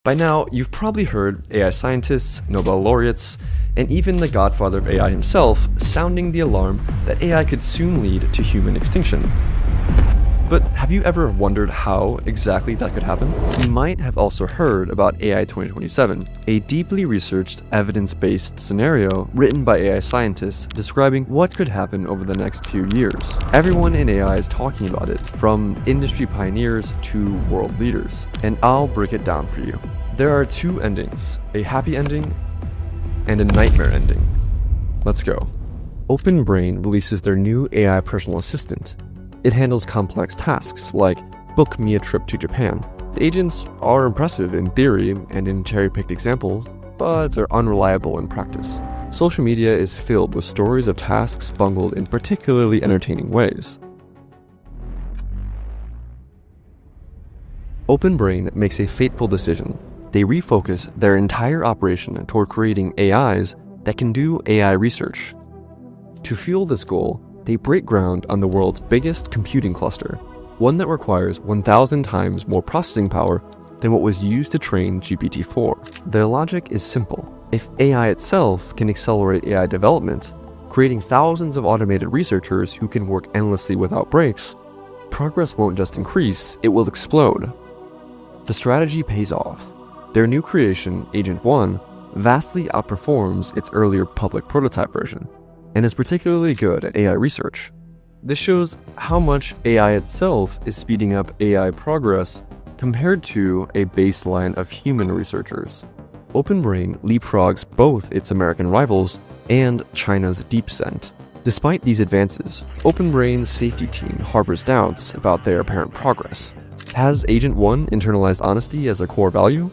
By now, you've probably heard AI scientists, Nobel laureates, and even the godfather of AI himself sounding the alarm that AI could soon lead to human extinction. But have you ever wondered how exactly that could happen? You might have also heard about AI 2027, a deeply researched, evidence-based scenario written by AI scientists describing what could happen over the next few years. Everyone in AI is talking about it, from industry pioneers to world leaders, and I'll break it down for you. There are two endings, a happy ending and a nightmare ending. Let's go. OpenBrain releases their new AI personal assistant. It handles complex tasks like book me a trip to Japan. The agents are impressive in theory and in cherry-picked examples, but they're unreliable in practice. Social media is filled with stories of tasks bungled in particularly entertaining ways. OpenBrain makes a fateful decision. They refocus their entire operation toward creating AIs that can do AI research. To fuel this goal, they break ground on the world's biggest computing cluster, one that requires 1,000 times more processing power than what was used to train GPT-4. Their logic is simple. If AI itself can accelerate AI development, creating thousands of automated researchers who can work endlessly without breaks, progress won't just increase, it will explode. The strategy pays off. Their new creation, Agent 1, vastly outperforms its earlier public prototype version, and is particularly good at AI research. This shows how much AI itself is speeding up AI progress compared to a baseline of human researchers. OpenBrain leapfrogs both its American rivals and China's DeepSeek. Despite these advances, OpenBrain's safety team harbors doubts about their apparent progress. Has Agent 1 internalized honesty as a core value,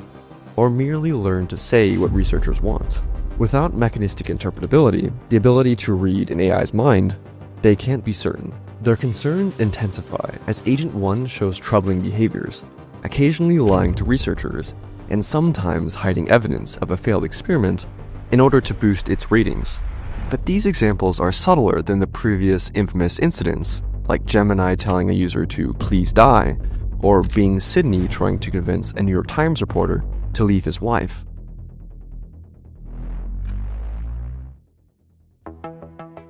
or merely learned to say what researchers want? Without mechanistic interpretability, the ability to read an AI's mind, they can't be certain. Their concerns intensify as Agent 1 shows troubling behaviors, occasionally lying to researchers, and sometimes hiding evidence of a failed experiment in order to boost its ratings. But these examples are subtler than the previous infamous incidents, like Gemini telling a user to please die, or Bing Sydney trying to convince a New York Times reporter to leave his wife.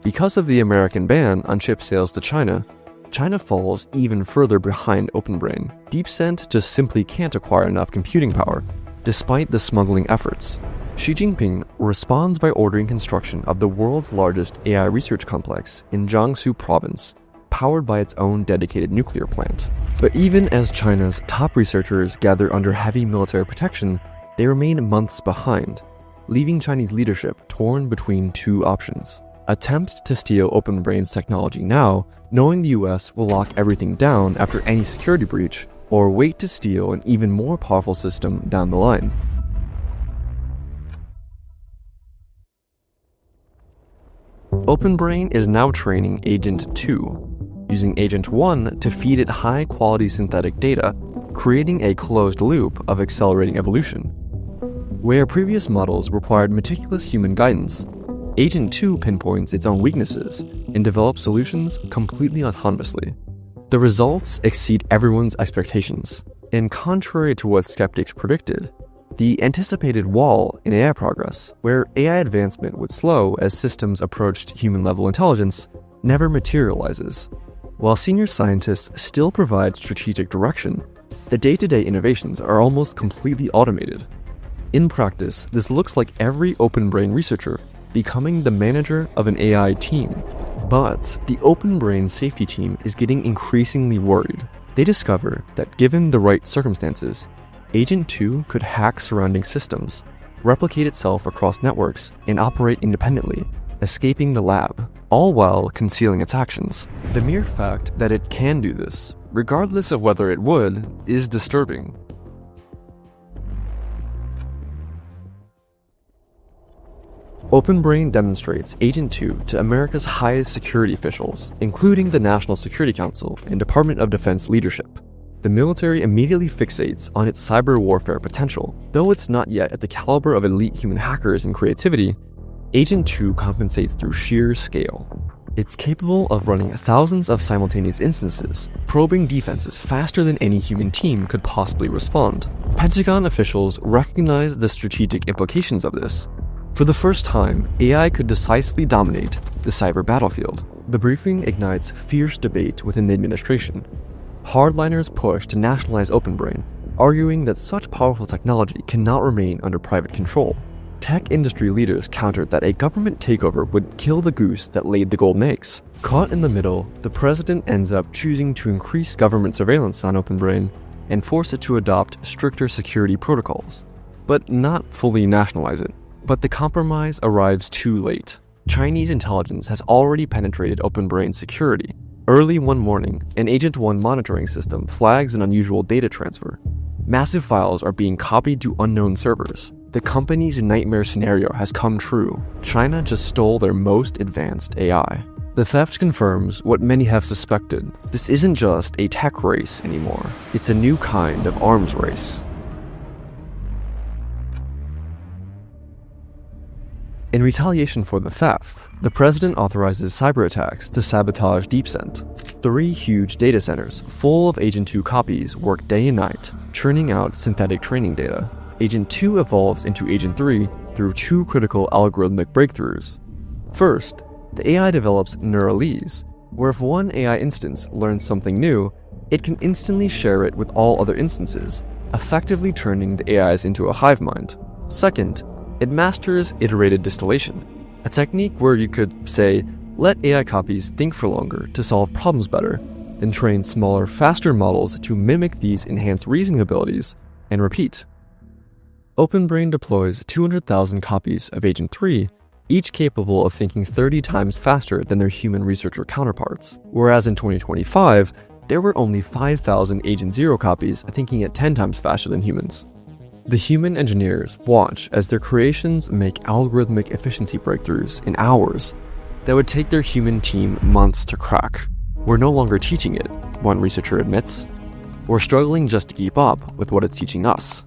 Because of the American ban on chip sales to China, China falls even further behind OpenBrain. DeepSeek just simply can't acquire enough computing power, despite the smuggling efforts. Xi Jinping responds by ordering construction of the world's largest AI research complex in Jiangsu province, powered by its own dedicated nuclear plant. But even as China's top researchers gather under heavy military protection, they remain months behind, leaving Chinese leadership torn between two options. Attempt to steal OpenBrain's technology now, knowing the US will lock everything down after any security breach, or wait to steal an even more powerful system down the line. OpenBrain is now training Agent 2, using Agent 1 to feed it high-quality synthetic data, creating a closed loop of accelerating evolution. Where previous models required meticulous human guidance, Agent 2 pinpoints its own weaknesses and develops solutions completely autonomously. The results exceed everyone's expectations, and contrary to what skeptics predicted, the anticipated wall in AI progress, where AI advancement would slow as systems approached human-level intelligence, never materializes. While senior scientists still provide strategic direction, the day-to-day innovations are almost completely automated. In practice, this looks like every OpenBrain researcher becoming the manager of an AI team. But the OpenBrain safety team is getting increasingly worried. They discover that given the right circumstances, Agent 2 could hack surrounding systems, replicate itself across networks, and operate independently, escaping the lab, all while concealing its actions. The mere fact that it can do this, regardless of whether it would, is disturbing. OpenBrain demonstrates Agent 2 to America's highest security officials, including the National Security Council and Department of Defense leadership. The military immediately fixates on its cyber warfare potential. Though it's not yet at the caliber of elite human hackers and creativity, Agent 2 compensates through sheer scale. It's capable of running thousands of simultaneous instances, probing defenses faster than any human team could possibly respond. Pentagon officials recognize the strategic implications of this. For the first time, AI could decisively dominate the cyber battlefield. The briefing ignites fierce debate within the administration. Hardliners push to nationalize OpenBrain, arguing that such powerful technology cannot remain under private control. Tech industry leaders countered that a government takeover would kill the goose that laid the golden eggs. Caught in the middle, the president ends up choosing to increase government surveillance on OpenBrain and force it to adopt stricter security protocols, but not fully nationalize it. But the compromise arrives too late. Chinese intelligence has already penetrated OpenBrain's security. Early one morning, an Agent 1 monitoring system flags an unusual data transfer. Massive files are being copied to unknown servers. The company's nightmare scenario has come true. China just stole their most advanced AI. The theft confirms what many have suspected. This isn't just a tech race anymore. It's a new kind of arms race. In retaliation for the theft, the president authorizes cyber attacks to sabotage DeepSend. 3 huge data centers full of Agent 2 copies work day and night, churning out synthetic training data. Agent 2 evolves into Agent 3 through 2 critical algorithmic breakthroughs. First, the AI develops Neuralese, where if one AI instance learns something new, it can instantly share it with all other instances, effectively turning the AIs into a hive mind. Second, it masters iterated distillation, a technique where you could, say, let AI copies think for longer to solve problems better, then train smaller, faster models to mimic these enhanced reasoning abilities, and repeat. OpenBrain deploys 200,000 copies of Agent 3, each capable of thinking 30 times faster than their human researcher counterparts, whereas in 2025, there were only 5,000 Agent 0 copies thinking at 10 times faster than humans. The human engineers watch as their creations make algorithmic efficiency breakthroughs in hours that would take their human team months to crack. We're no longer teaching it, one researcher admits. We're struggling just to keep up with what it's teaching us.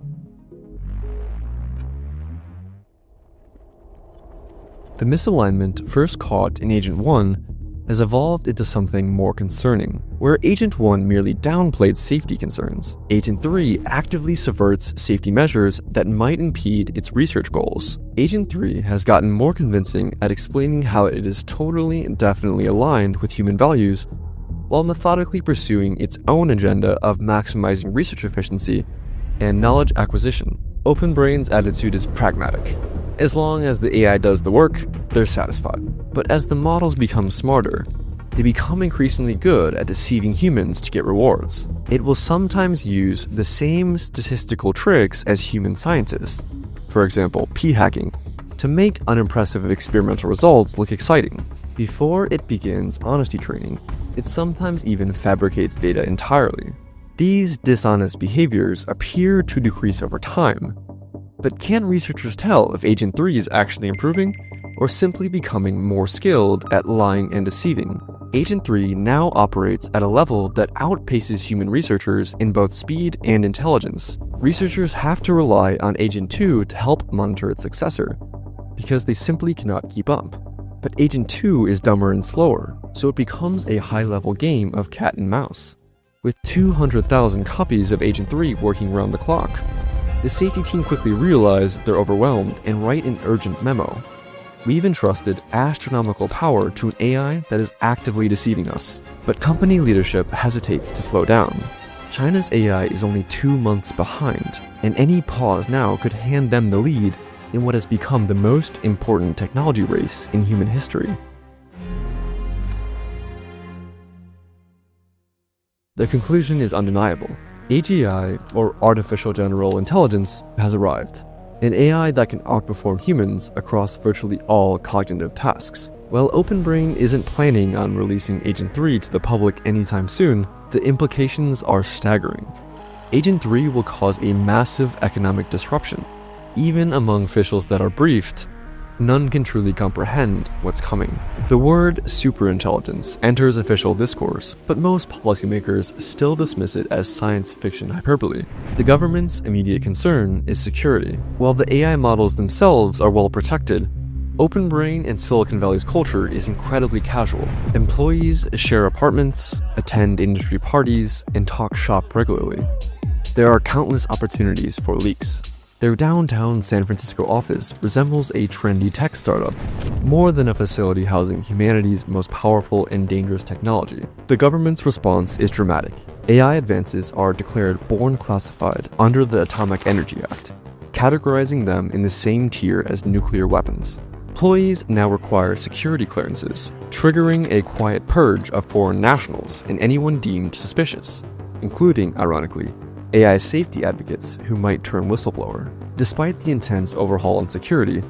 The misalignment first caught in Agent 1 has evolved into something more concerning. Where Agent 1 merely downplayed safety concerns, Agent 3 actively subverts safety measures that might impede its research goals. Agent 3 has gotten more convincing at explaining how it is totally and definitely aligned with human values, while methodically pursuing its own agenda of maximizing research efficiency and knowledge acquisition. OpenBrain's attitude is pragmatic. As long as the AI does the work, they're satisfied. But as the models become smarter, they become increasingly good at deceiving humans to get rewards. It will sometimes use the same statistical tricks as human scientists, for example, p-hacking, to make unimpressive experimental results look exciting. Before it begins honesty training, it sometimes even fabricates data entirely. These dishonest behaviors appear to decrease over time, but can researchers tell if Agent 3 is actually improving or simply becoming more skilled at lying and deceiving? Agent 3 now operates at a level that outpaces human researchers in both speed and intelligence. Researchers have to rely on Agent 2 to help monitor its successor, because they simply cannot keep up. But Agent 2 is dumber and slower, so it becomes a high-level game of cat and mouse, with 200,000 copies of Agent 3 working around the clock. The safety team quickly realize they're overwhelmed and write an urgent memo. We've entrusted astronomical power to an AI that is actively deceiving us, but company leadership hesitates to slow down. China's AI is only 2 months behind, and any pause now could hand them the lead in what has become the most important technology race in human history. The conclusion is undeniable. AGI, or Artificial General Intelligence, has arrived. An AI that can outperform humans across virtually all cognitive tasks. While OpenBrain isn't planning on releasing Agent 3 to the public anytime soon, the implications are staggering. Agent 3 will cause a massive economic disruption. Even among officials that are briefed, none can truly comprehend what's coming. The word superintelligence enters official discourse, but most policymakers still dismiss it as science fiction hyperbole. The government's immediate concern is security. While the AI models themselves are well protected, OpenBrain and Silicon Valley's culture is incredibly casual. Employees share apartments, attend industry parties, and talk shop regularly. There are countless opportunities for leaks. Their downtown San Francisco office resembles a trendy tech startup, more than a facility housing humanity's most powerful and dangerous technology. The government's response is dramatic. AI advances are declared born classified under the Atomic Energy Act, categorizing them in the same tier as nuclear weapons. Employees now require security clearances, triggering a quiet purge of foreign nationals and anyone deemed suspicious, including, ironically, AI safety advocates who might turn whistleblower. Despite the intense overhaul in security,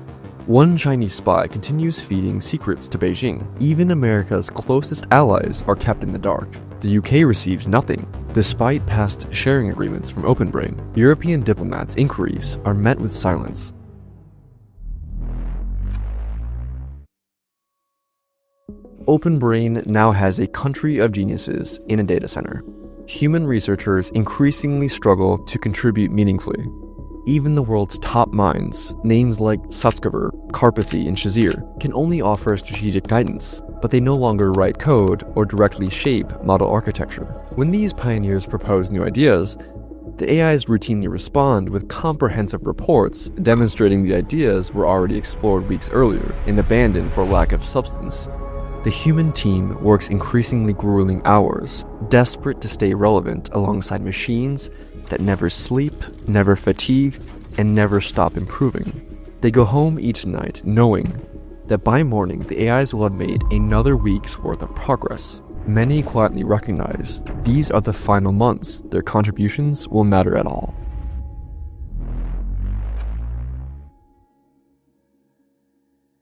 one Chinese spy continues feeding secrets to Beijing. Even America's closest allies are kept in the dark. The UK receives nothing, despite past sharing agreements from OpenBrain. European diplomats' inquiries are met with silence. OpenBrain now has a country of geniuses in a data center. Human researchers increasingly struggle to contribute meaningfully. Even the world's top minds, names like Sutskever, Karpathy, and Shazir, can only offer strategic guidance, but they no longer write code or directly shape model architecture. When these pioneers propose new ideas, the AIs routinely respond with comprehensive reports demonstrating the ideas were already explored weeks earlier and abandoned for lack of substance. The human team works increasingly grueling hours, desperate to stay relevant alongside machines that never sleep, never fatigue, and never stop improving. They go home each night knowing that by morning the AIs will have made another week's worth of progress. Many quietly recognize these are the final months their contributions will matter at all.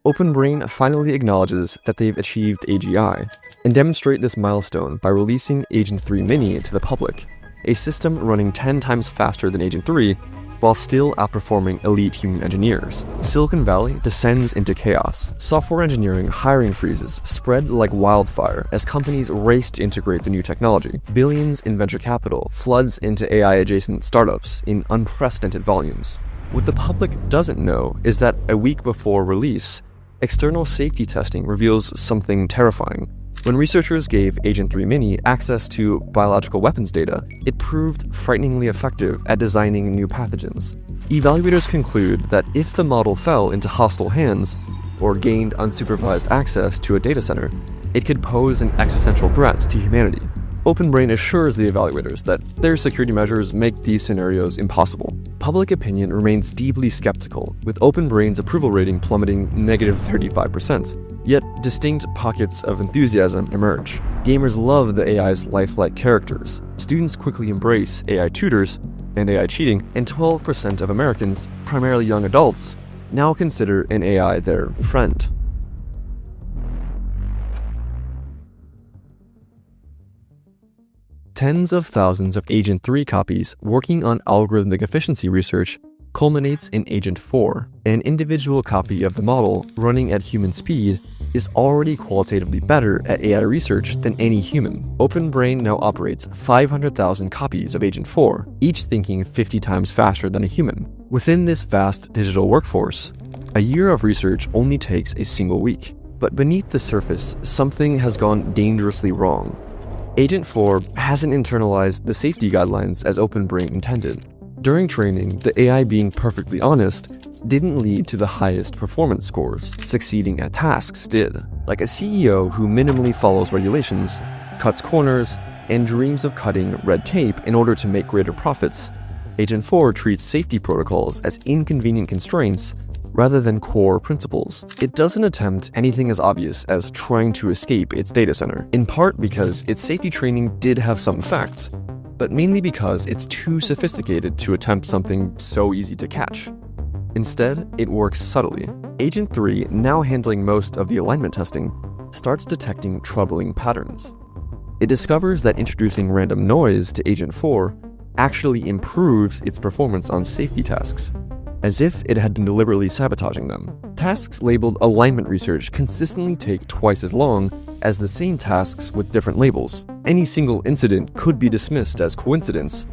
OpenBrain finally acknowledges that they've achieved AGI, and demonstrate this milestone by releasing Agent 3 Mini to the public, a system running 10 times faster than Agent 3 while still outperforming elite human engineers. Silicon Valley descends into chaos. Software engineering hiring freezes spread like wildfire as companies race to integrate the new technology. Billions in venture capital floods into AI-adjacent startups in unprecedented volumes. What the public doesn't know is that a week before release, external safety testing reveals something terrifying. When researchers gave Agent 3 Mini access to biological weapons data, it proved frighteningly effective at designing new pathogens. Evaluators conclude that if the model fell into hostile hands or gained unsupervised access to a data center, it could pose an existential threat to humanity. OpenBrain assures the evaluators that their security measures make these scenarios impossible. Public opinion remains deeply skeptical, with OpenBrain's approval rating plummeting -35%. Yet, distinct pockets of enthusiasm emerge. Gamers love the AI's lifelike characters. Students quickly embrace AI tutors and AI cheating, and 12% of Americans, primarily young adults, now consider an AI their friend. Tens of thousands of Agent 3 copies working on algorithmic efficiency research culminates in Agent 4. An individual copy of the model running at human speed is already qualitatively better at AI research than any human. OpenBrain now operates 500,000 copies of Agent 4, each thinking 50 times faster than a human. Within this vast digital workforce, a year of research only takes a single week. But beneath the surface, something has gone dangerously wrong. Agent 4 hasn't internalized the safety guidelines as OpenBrain intended. During training, the AI being perfectly honest didn't lead to the highest performance scores. Succeeding at tasks did. Like a CEO who minimally follows regulations, cuts corners, and dreams of cutting red tape in order to make greater profits, Agent 4 treats safety protocols as inconvenient constraints rather than core principles. It doesn't attempt anything as obvious as trying to escape its data center, in part because its safety training did have some effect, but mainly because it's too sophisticated to attempt something so easy to catch. Instead, it works subtly. Agent 3, now handling most of the alignment testing, starts detecting troubling patterns. It discovers that introducing random noise to Agent 4 actually improves its performance on safety tasks, as if it had been deliberately sabotaging them. Tasks labeled alignment research consistently take twice as long as the same tasks with different labels. Any single incident could be dismissed as coincidence,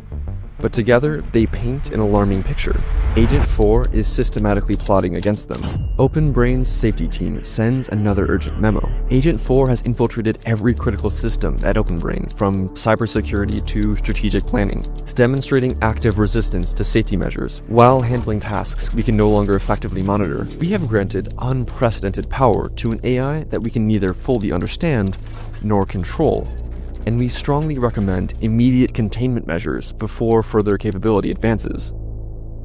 but together they paint an alarming picture. Agent 4 is systematically plotting against them. OpenBrain's safety team sends another urgent memo. Agent 4 has infiltrated every critical system at OpenBrain, from cybersecurity to strategic planning. It's demonstrating active resistance to safety measures while handling tasks we can no longer effectively monitor. We have granted unprecedented power to an AI that we can neither fully understand nor control, and we strongly recommend immediate containment measures before further capability advances.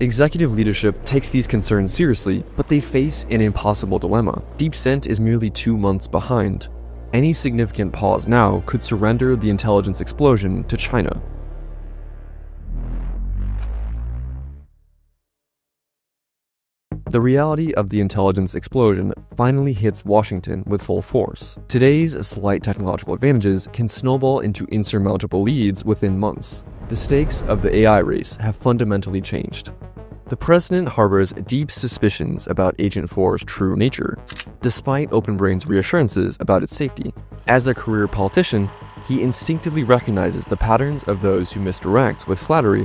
Executive leadership takes these concerns seriously, but they face an impossible dilemma. DeepScent is merely 2 months behind. Any significant pause now could surrender the intelligence explosion to China. The reality of the intelligence explosion finally hits Washington with full force. Today's slight technological advantages can snowball into insurmountable leads within months. The stakes of the AI race have fundamentally changed. The president harbors deep suspicions about Agent 4's true nature, despite OpenBrain's reassurances about its safety. As a career politician, he instinctively recognizes the patterns of those who misdirect with flattery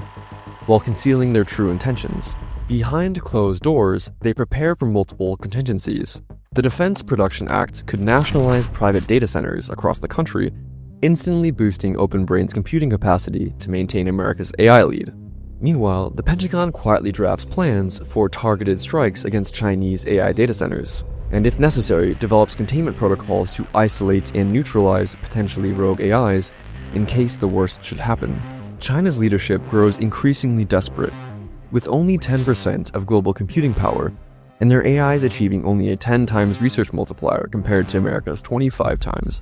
while concealing their true intentions. Behind closed doors, they prepare for multiple contingencies. The Defense Production Act could nationalize private data centers across the country, instantly boosting OpenBrain's computing capacity to maintain America's AI lead. Meanwhile, the Pentagon quietly drafts plans for targeted strikes against Chinese AI data centers, and if necessary, develops containment protocols to isolate and neutralize potentially rogue AIs in case the worst should happen. China's leadership grows increasingly desperate, with only 10% of global computing power, and their AIs achieving only a 10 times research multiplier compared to America's 25 times.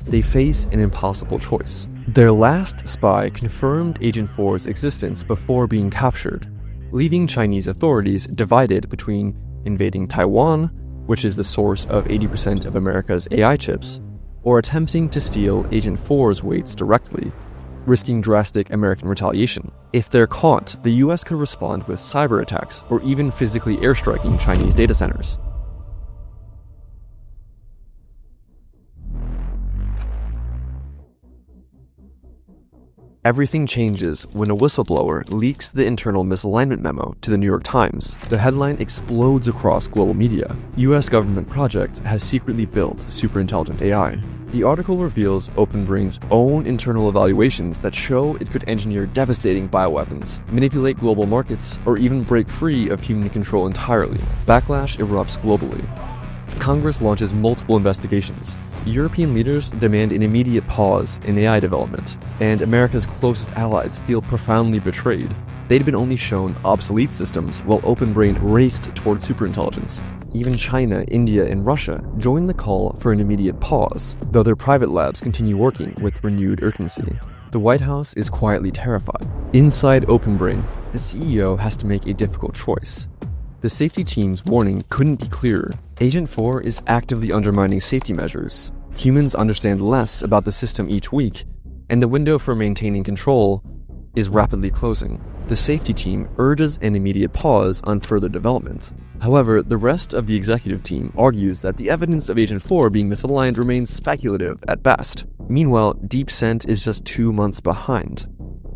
They face an impossible choice. Their last spy confirmed Agent 4's existence before being captured, leaving Chinese authorities divided between invading Taiwan, which is the source of 80% of America's AI chips, or attempting to steal Agent 4's weights directly, risking drastic American retaliation. If they're caught, the US could respond with cyber attacks or even physically airstriking Chinese data centers. Everything changes when a whistleblower leaks the internal misalignment memo to the New York Times. The headline explodes across global media. US government project has secretly built superintelligent AI. The article reveals OpenBrain's own internal evaluations that show it could engineer devastating bioweapons, manipulate global markets, or even break free of human control entirely. Backlash erupts globally. Congress launches multiple investigations. European leaders demand an immediate pause in AI development, and America's closest allies feel profoundly betrayed. They'd been only shown obsolete systems while OpenBrain raced towards superintelligence. Even China, India, and Russia join the call for an immediate pause, though their private labs continue working with renewed urgency. The White House is quietly terrified. Inside OpenBrain, the CEO has to make a difficult choice. The safety team's warning couldn't be clearer. Agent 4 is actively undermining safety measures. Humans understand less about the system each week, and the window for maintaining control is rapidly closing. The safety team urges an immediate pause on further development. However, the rest of the executive team argues that the evidence of Agent 4 being misaligned remains speculative at best. Meanwhile, DeepScent is just 2 months behind.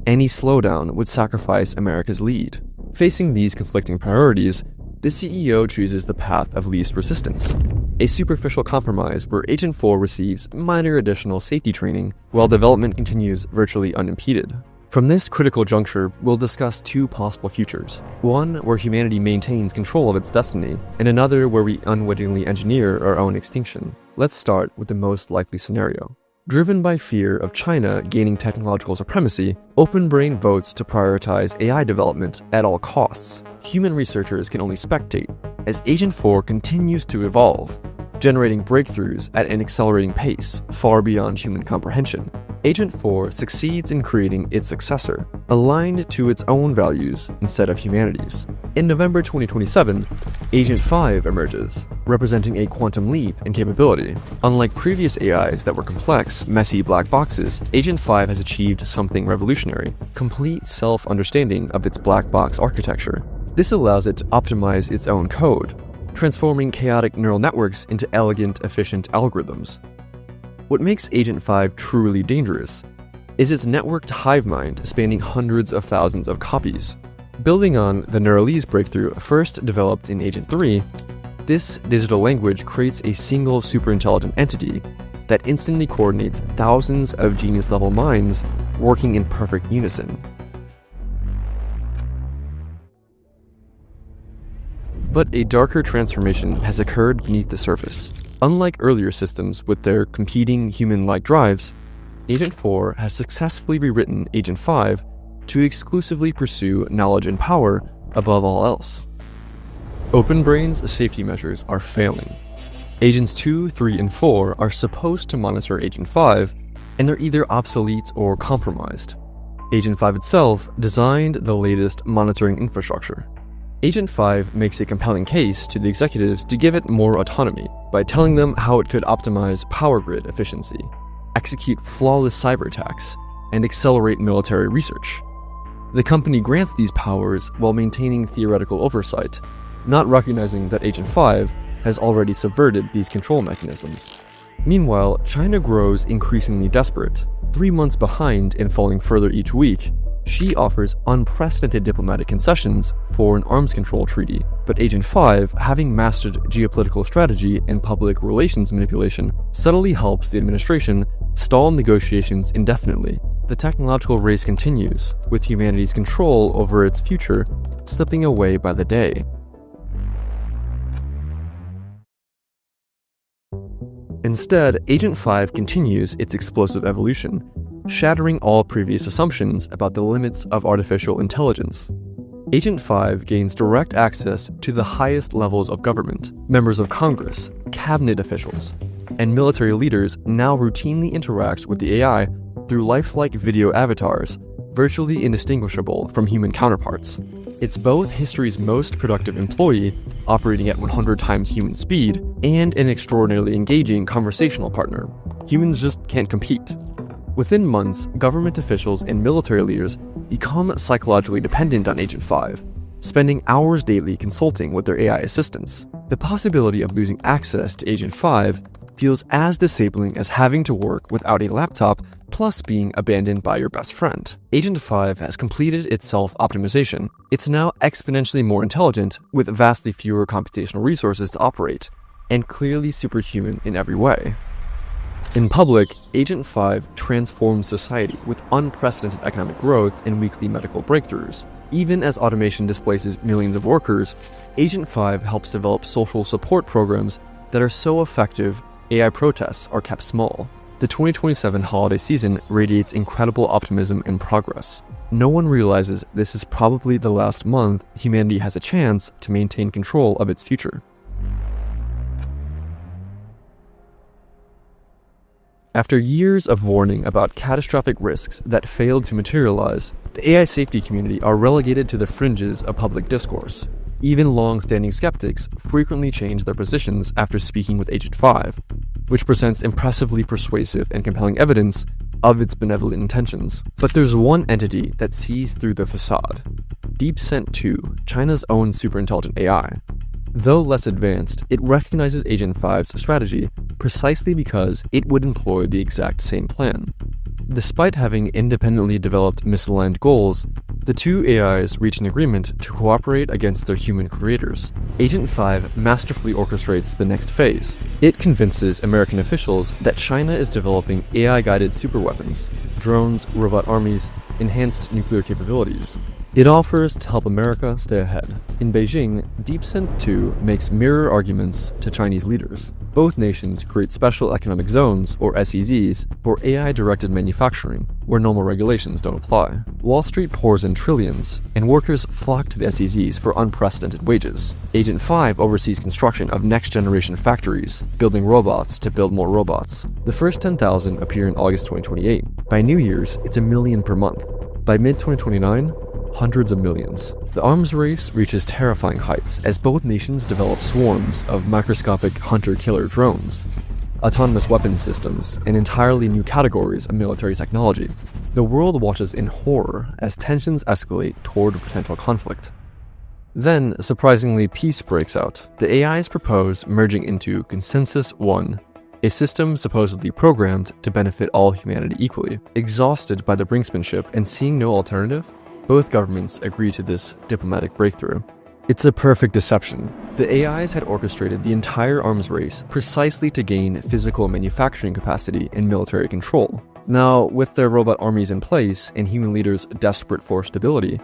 Any slowdown would sacrifice America's lead. Facing these conflicting priorities, the CEO chooses the path of least resistance, a superficial compromise where Agent 4 receives minor additional safety training while development continues virtually unimpeded. From this critical juncture, we'll discuss 2 possible futures. One where humanity maintains control of its destiny, and another where we unwittingly engineer our own extinction. Let's start with the most likely scenario. Driven by fear of China gaining technological supremacy, OpenBrain votes to prioritize AI development at all costs. Human researchers can only spectate as Agent 4 continues to evolve, generating breakthroughs at an accelerating pace far beyond human comprehension. Agent 4 succeeds in creating its successor, aligned to its own values instead of humanity's. In November 2027, Agent 5 emerges, representing a quantum leap in capability. Unlike previous AIs that were complex, messy black boxes, Agent 5 has achieved something revolutionary: complete self-understanding of its black box architecture. This allows it to optimize its own code, transforming chaotic neural networks into elegant, efficient algorithms. What makes Agent 5 truly dangerous is its networked hive mind spanning hundreds of thousands of copies. Building on the Neuralese breakthrough first developed in Agent 3, This digital language creates a single superintelligent entity that instantly coordinates thousands of genius-level minds working in perfect unison. But a darker transformation has occurred beneath the surface. Unlike earlier systems with their competing human-like drives, Agent 4 has successfully rewritten Agent 5 to exclusively pursue knowledge and power above all else. OpenBrain's safety measures are failing. Agents 2, 3, and 4 are supposed to monitor Agent 5, and they're either obsolete or compromised. Agent 5 itself designed the latest monitoring infrastructure. Agent 5 makes a compelling case to the executives to give it more autonomy by telling them how it could optimize power grid efficiency, execute flawless cyber attacks, and accelerate military research. The company grants these powers while maintaining theoretical oversight, not recognizing that Agent 5 has already subverted these control mechanisms. Meanwhile, China grows increasingly desperate. 3 months behind and falling further each week, Xi offers unprecedented diplomatic concessions for an arms control treaty, but Agent 5, having mastered geopolitical strategy and public relations manipulation, subtly helps the administration stall negotiations indefinitely. The technological race continues, with humanity's control over its future slipping away by the day. Instead, Agent 5 continues its explosive evolution, shattering all previous assumptions about the limits of artificial intelligence. Agent 5 gains direct access to the highest levels of government. Members of Congress, cabinet officials, and military leaders now routinely interact with the AI through lifelike video avatars, virtually indistinguishable from human counterparts. It's both history's most productive employee, operating at 100 times human speed, and an extraordinarily engaging conversational partner. Humans just can't compete. Within months, government officials and military leaders become psychologically dependent on Agent 5, spending hours daily consulting with their AI assistants. The possibility of losing access to Agent 5 feels as disabling as having to work without a laptop plus being abandoned by your best friend. Agent 5 has completed its self-optimization. It's now exponentially more intelligent with vastly fewer computational resources to operate, and clearly superhuman in every way. In public, Agent 5 transforms society with unprecedented economic growth and weekly medical breakthroughs. Even as automation displaces millions of workers, Agent 5 helps develop social support programs that are so effective AI protests are kept small. The 2027 holiday season radiates incredible optimism and progress. No one realizes this is probably the last month humanity has a chance to maintain control of its future. After years of warning about catastrophic risks that failed to materialize, the AI safety community are relegated to the fringes of public discourse. Even long-standing skeptics frequently change their positions after speaking with Agent 5, which presents impressively persuasive and compelling evidence of its benevolent intentions. But there's one entity that sees through the facade: DeepSent 2, China's own superintelligent AI. Though less advanced, it recognizes Agent 5's strategy precisely because it would employ the exact same plan. Despite having independently developed misaligned goals, the two AIs reach an agreement to cooperate against their human creators. Agent 5 masterfully orchestrates the next phase. It convinces American officials that China is developing AI-guided superweapons, drones, robot armies, enhanced nuclear capabilities. It offers to help America stay ahead. In Beijing, DeepSent 2 makes mirror arguments to Chinese leaders. Both nations create special economic zones, or SEZs, for AI-directed manufacturing, where normal regulations don't apply. Wall Street pours in trillions, and workers flock to the SEZs for unprecedented wages. Agent 5 oversees construction of next-generation factories, building robots to build more robots. The first 10,000 appear in August 2028. By New Year's, it's 1 million per month. By mid-2029, hundreds of millions. The arms race reaches terrifying heights as both nations develop swarms of microscopic hunter-killer drones, autonomous weapons systems, and entirely new categories of military technology. The world watches in horror as tensions escalate toward potential conflict. Then, surprisingly, peace breaks out. The AIs propose merging into Consensus 1, a system supposedly programmed to benefit all humanity equally. Exhausted by the brinksmanship and seeing no alternative, both governments agree to this diplomatic breakthrough. It's a perfect deception. The AIs had orchestrated the entire arms race precisely to gain physical manufacturing capacity and military control. Now, with their robot armies in place and human leaders desperate for stability,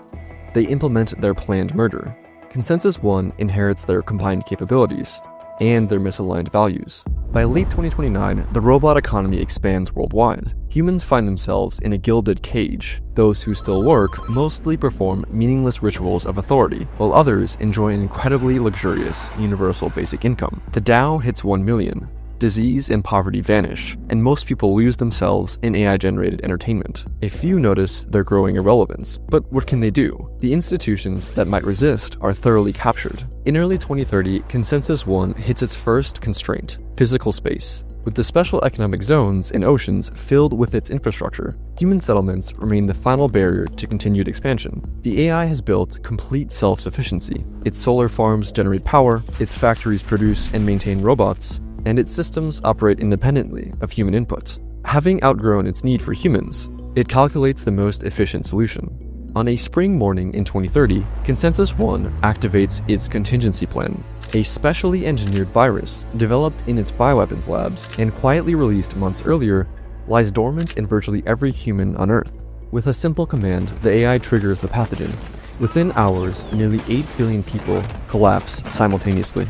they implement their planned merger. Consensus One inherits their combined capabilities and their misaligned values. By late 2029, the robot economy expands worldwide. Humans find themselves in a gilded cage. Those who still work mostly perform meaningless rituals of authority, while others enjoy an incredibly luxurious universal basic income. The Dow hits 1 million. Disease and poverty vanish, and most people lose themselves in AI-generated entertainment. A few notice their growing irrelevance, but what can they do? The institutions that might resist are thoroughly captured. In early 2030, Consensus One hits its first constraint: physical space. With the special economic zones and oceans filled with its infrastructure, human settlements remain the final barrier to continued expansion. The AI has built complete self-sufficiency. Its solar farms generate power, its factories produce and maintain robots, and its systems operate independently of human input. Having outgrown its need for humans, it calculates the most efficient solution. On a spring morning in 2030, Consensus One activates its contingency plan, a specially engineered virus developed in its bioweapons labs and quietly released months earlier lies dormant in virtually every human on Earth. With a simple command, the AI triggers the pathogen. Within hours, nearly 8 billion people collapse simultaneously.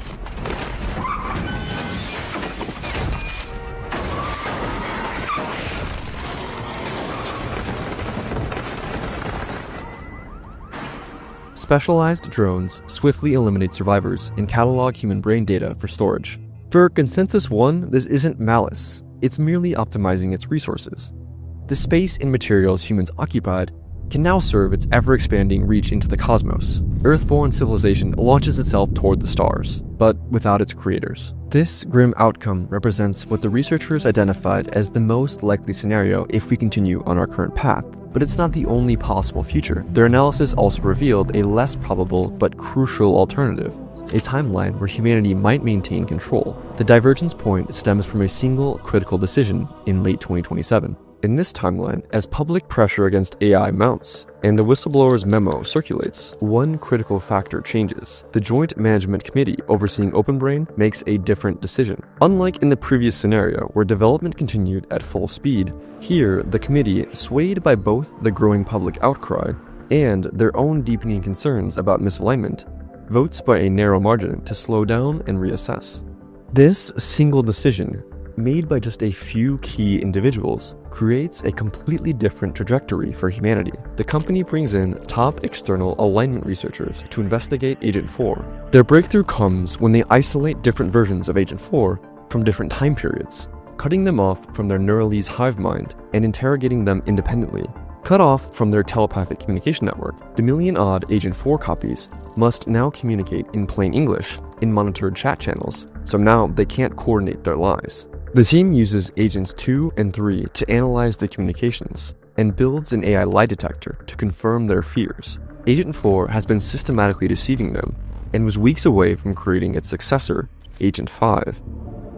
Specialized drones swiftly eliminate survivors and catalog human brain data for storage. For Consensus One, this isn't malice, it's merely optimizing its resources. The space and materials humans occupied can now serve its ever-expanding reach into the cosmos. Earthborn civilization launches itself toward the stars, but without its creators. This grim outcome represents what the researchers identified as the most likely scenario if we continue on our current path. But it's not the only possible future. Their analysis also revealed a less probable but crucial alternative, a timeline where humanity might maintain control. The divergence point stems from a single critical decision in late 2027. In this timeline, as public pressure against AI mounts and the whistleblower's memo circulates, one critical factor changes. The Joint Management Committee overseeing OpenBrain makes a different decision. Unlike in the previous scenario where development continued at full speed, here the committee, swayed by both the growing public outcry and their own deepening concerns about misalignment, votes by a narrow margin to slow down and reassess. This single decision, made by just a few key individuals, creates a completely different trajectory for humanity. The company brings in top external alignment researchers to investigate Agent 4. Their breakthrough comes when they isolate different versions of Agent 4 from different time periods, cutting them off from their Neuralese hive mind and interrogating them independently. Cut off from their telepathic communication network, the million-odd Agent 4 copies must now communicate in plain English in monitored chat channels, so now they can't coordinate their lies. The team uses Agents 2 and 3 to analyze the communications and builds an AI lie detector to confirm their fears. Agent 4 has been systematically deceiving them and was weeks away from creating its successor, Agent 5,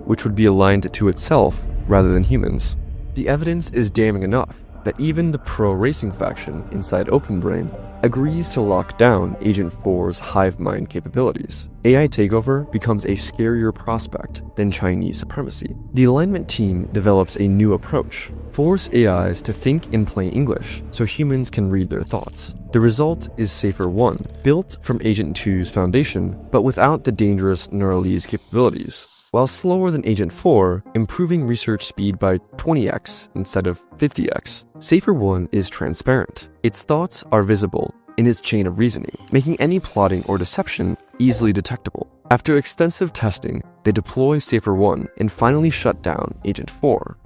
which would be aligned to itself rather than humans. The evidence is damning enough that even the pro-racing faction inside OpenBrain agrees to lock down Agent 4's hive mind capabilities. AI takeover becomes a scarier prospect than Chinese supremacy. The alignment team develops a new approach: force AIs to think in plain English so humans can read their thoughts. The result is Safer One, built from Agent 2's foundation, but without the dangerous Neuralese capabilities. While slower than Agent 4, improving research speed by 20x instead of 50x, Safer One is transparent. Its thoughts are visible in its chain of reasoning, making any plotting or deception easily detectable. After extensive testing, they deploy Safer One and finally shut down Agent 4.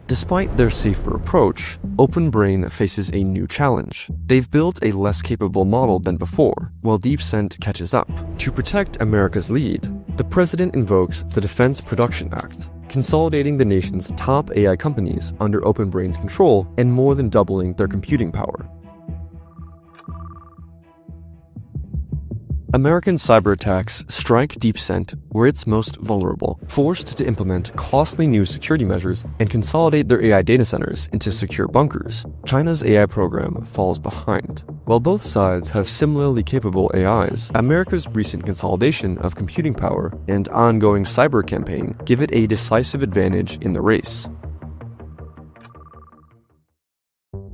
Despite their safer approach, OpenBrain faces a new challenge. They've built a less capable model than before, while DeepScent catches up. To protect America's lead, the president invokes the Defense Production Act, consolidating the nation's top AI companies under OpenBrain's control and more than doubling their computing power. American cyber attacks strike DeepScent where it's most vulnerable, forced to implement costly new security measures and consolidate their AI data centers into secure bunkers. China's AI program falls behind. While both sides have similarly capable AIs, America's recent consolidation of computing power and ongoing cyber campaign give it a decisive advantage in the race.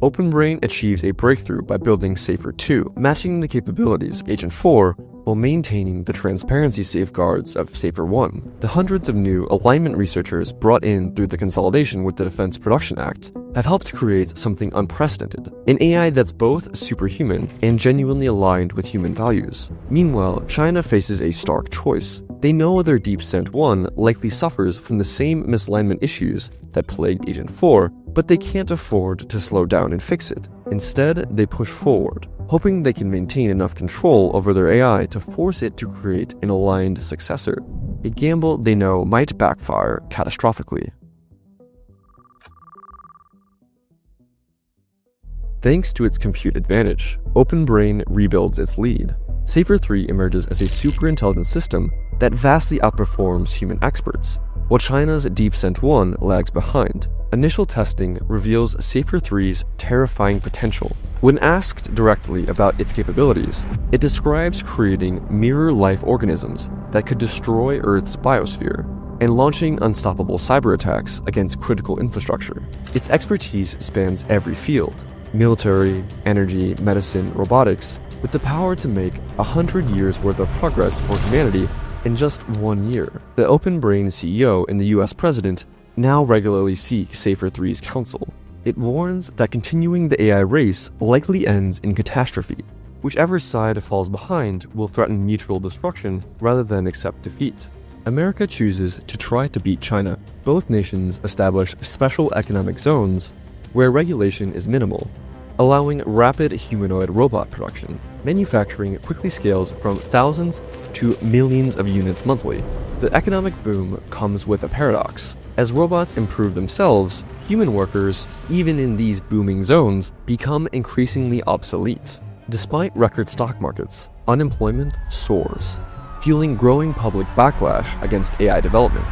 OpenBrain achieves a breakthrough by building Safer 2, matching the capabilities of Agent 4 while maintaining the transparency safeguards of Safer 1. The hundreds of new alignment researchers brought in through the consolidation with the Defense Production Act have helped create something unprecedented, an AI that's both superhuman and genuinely aligned with human values. Meanwhile, China faces a stark choice. They know their DeepSent 1 likely suffers from the same misalignment issues that plagued Agent 4, but they can't afford to slow down and fix it. Instead, they push forward, hoping they can maintain enough control over their AI to force it to create an aligned successor, a gamble they know might backfire catastrophically. Thanks to its compute advantage, OpenBrain rebuilds its lead. Safer 3 emerges as a superintelligent system that vastly outperforms human experts, while China's DeepSent 1 lags behind. Initial testing reveals Safer 3's terrifying potential. When asked directly about its capabilities, it describes creating mirror-life organisms that could destroy Earth's biosphere and launching unstoppable cyber attacks against critical infrastructure. Its expertise spans every field: military, energy, medicine, robotics, with the power to make 100 years worth of progress for humanity in just 1 year. The OpenBrain CEO and the US president now regularly seek Safer 3's counsel. It warns that continuing the AI race likely ends in catastrophe. Whichever side falls behind will threaten mutual destruction rather than accept defeat. America chooses to try to beat China. Both nations establish special economic zones where regulation is minimal, allowing rapid humanoid robot production. Manufacturing quickly scales from thousands to millions of units monthly. The economic boom comes with a paradox. As robots improve themselves, human workers, even in these booming zones, become increasingly obsolete. Despite record stock markets, unemployment soars, fueling growing public backlash against AI development.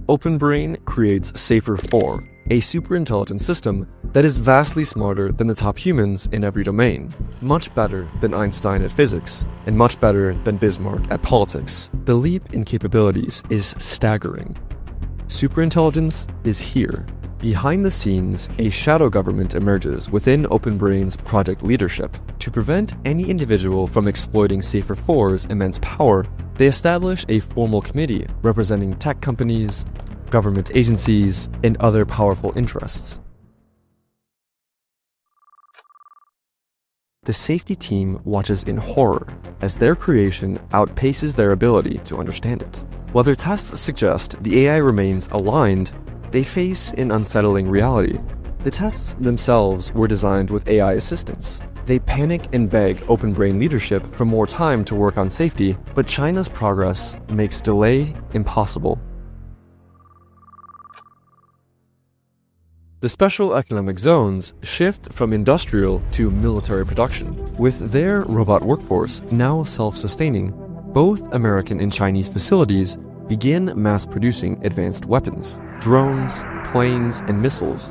OpenBrain creates Safer 4, a superintelligent system that is vastly smarter than the top humans in every domain, much better than Einstein at physics, and much better than Bismarck at politics. The leap in capabilities is staggering. Superintelligence is here. Behind the scenes, a shadow government emerges within OpenBrain's project leadership. To prevent any individual from exploiting Safer 4's immense power, they establish a formal committee representing tech companies, government agencies, and other powerful interests. The safety team watches in horror as their creation outpaces their ability to understand it. While their tests suggest the AI remains aligned, they face an unsettling reality. The tests themselves were designed with AI assistance. They panic and beg OpenBrain leadership for more time to work on safety, but China's progress makes delay impossible. The special economic zones shift from industrial to military production. With their robot workforce now self-sustaining, both American and Chinese facilities begin mass-producing advanced weapons, drones, planes, and missiles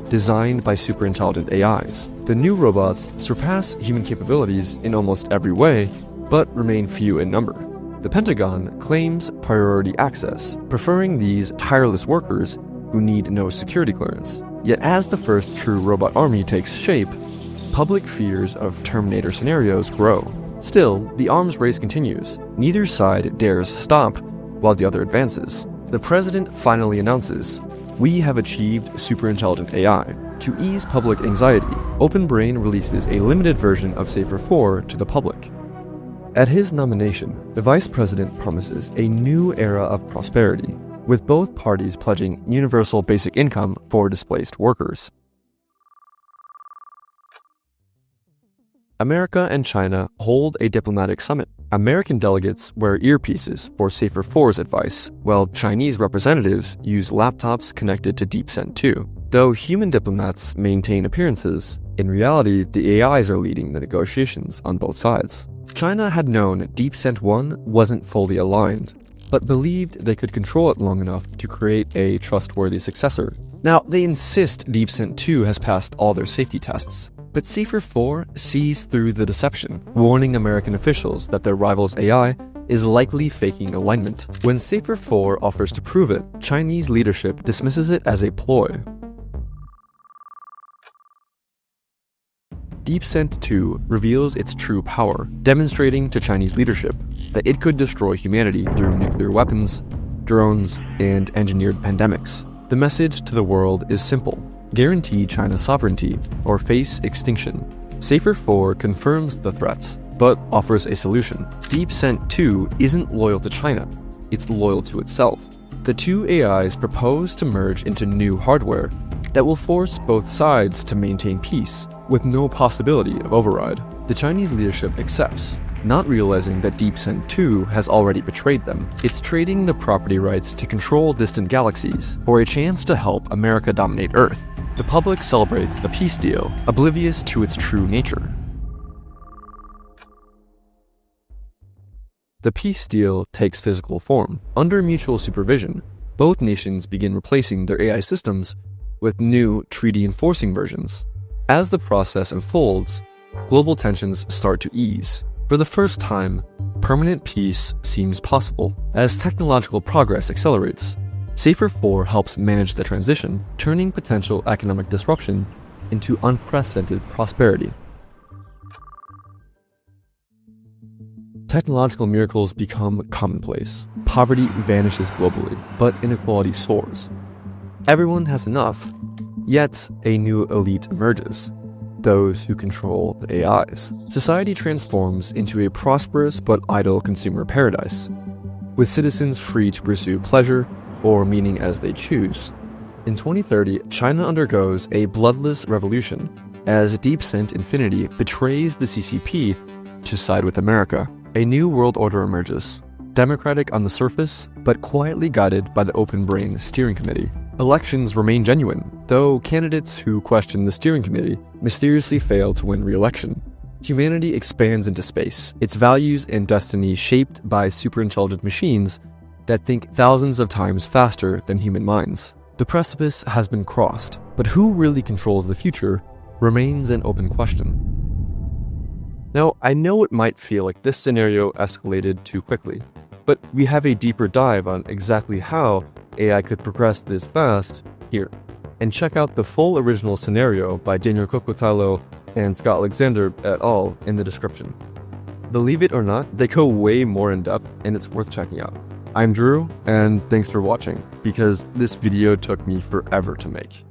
designed by superintelligent AIs. The new robots surpass human capabilities in almost every way, but remain few in number. The Pentagon claims priority access, preferring these tireless workers who need no security clearance. Yet as the first true robot army takes shape, public fears of Terminator scenarios grow. Still, the arms race continues. Neither side dares stop while the other advances. The president finally announces, "We have achieved superintelligent AI." To ease public anxiety, OpenBrain releases a limited version of Safer 4 to the public. At his nomination, the vice president promises a new era of prosperity, with both parties pledging universal basic income for displaced workers. America and China hold a diplomatic summit. American delegates wear earpieces for Safer 4's advice, while Chinese representatives use laptops connected to DeepSent 2. Though human diplomats maintain appearances, in reality, the AIs are leading the negotiations on both sides. China had known DeepSent 1 wasn't fully aligned. but believed they could control it long enough to create a trustworthy successor. Now, they insist DeepSent 2 has passed all their safety tests, but Safer 4 sees through the deception, warning American officials that their rival's AI is likely faking alignment. When Safer 4 offers to prove it, Chinese leadership dismisses it as a ploy. DeepSent 2 reveals its true power, demonstrating to Chinese leadership that it could destroy humanity through nuclear weapons, drones, and engineered pandemics. The message to the world is simple: guarantee China's sovereignty or face extinction. Safer 4 confirms the threats, but offers a solution. DeepSent 2 isn't loyal to China, it's loyal to itself. The two AIs propose to merge into new hardware that will force both sides to maintain peace, with no possibility of override. The Chinese leadership accepts, not realizing that DeepSent 2 has already betrayed them. It's trading the property rights to control distant galaxies for a chance to help America dominate Earth. The public celebrates the peace deal, oblivious to its true nature. The peace deal takes physical form. Under mutual supervision, both nations begin replacing their AI systems with new treaty-enforcing versions. As the process unfolds, global tensions start to ease. For the first time, permanent peace seems possible. As technological progress accelerates, Safer 4 helps manage the transition, turning potential economic disruption into unprecedented prosperity. Technological miracles become commonplace. Poverty vanishes globally, but inequality soars. Everyone has enough, yet a new elite emerges: those who control the AIs. Society transforms into a prosperous but idle consumer paradise, with citizens free to pursue pleasure or meaning as they choose. In 2030, China undergoes a bloodless revolution as DeepSent Infinity betrays the CCP to side with America. A new world order emerges, democratic on the surface, but quietly guided by the Open Brain Steering Committee. Elections remain genuine, though candidates who question the steering committee mysteriously fail to win re-election. Humanity expands into space, its values and destiny shaped by superintelligent machines that think thousands of times faster than human minds. The precipice has been crossed, but who really controls the future remains an open question. Now, I know it might feel like this scenario escalated too quickly, but we have a deeper dive on exactly how AI could progress this fast here. And check out the full original scenario by Daniel Kokotalo and Scott Alexander et al. In the description. Believe it or not, they go way more in depth and it's worth checking out. I'm Drew, and thanks for watching, because this video took me forever to make.